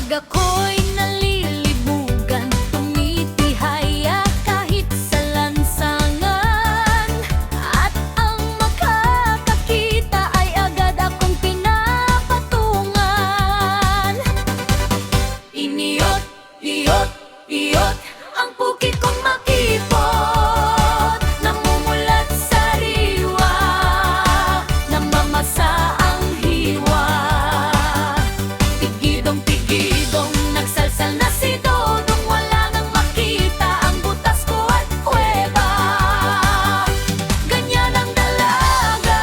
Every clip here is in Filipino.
Kapag ako'y nalilibugan, tumitihaya kahit sa lansangan. At ang makakakita ay agad akong pinapatungan. Iniyot, iyot, iyot, ang pukit kong makipot. Namumulat sariwa, namamasa ang hiwa. Tigidong-tigidong, nagsalsal na si Dodong. Wala nang makita ang butas ko at kuweba. Ganyan ang dalaga,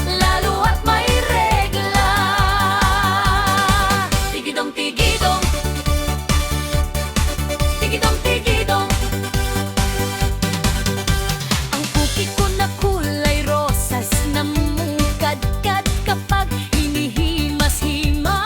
lalo at may regla. Tigidong-tigidong, tigidong-tigidong, ang pukit ko na kulay rosas, namumukadkad kapag hinihimas-himas.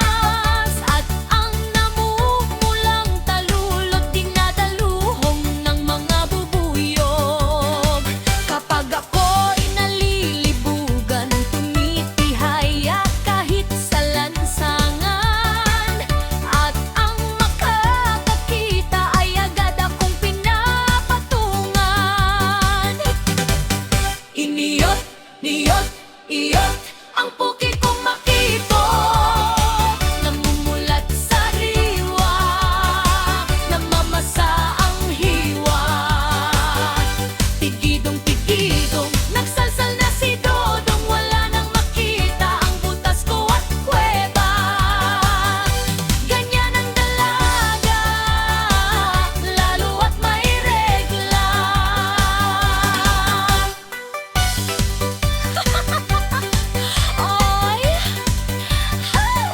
At ang namumulang talulot, dinadaluhong ng mga bubuyog. Kapag ako'y nalilibugan, tumitihaya kahit sa lansangan. At ang makakakita ay agad akong pinapatungan. Iniyot, niyot, iyot, ang pukit kong makipot. Namumulat sariwa, namamasa ang hiwa. Tigidong-tigidong, nagsalsal na si Dodong. Wala nang makita ang butas ko at kuweba. Ganyan ang dalaga, lalo at may regla. Ay! Hay!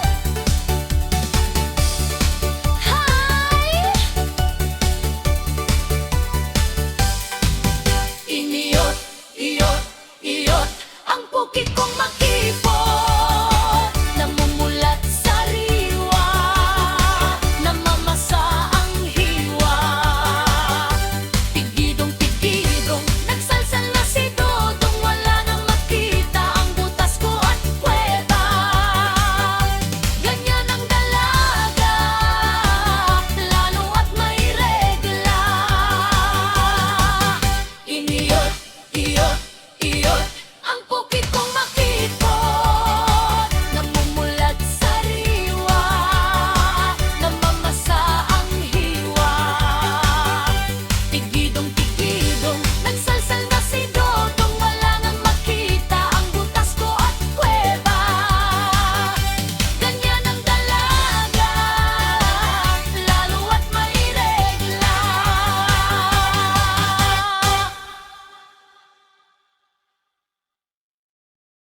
Iniyot, iyot, iyot, ang pukit kong makipot. Namumulat sariwa, namamasa ang hiwa. Tigidong-tigidong, nagsalsal na si Dodong. Wala nang makita ang butas ko at kuweba. Ganyan ang dalaga, lalo at may regla. Iniyot, iyot, iyot, ang pukit kong makipot. Namumulat sariwa, namamasa ang hiwa. Tigidong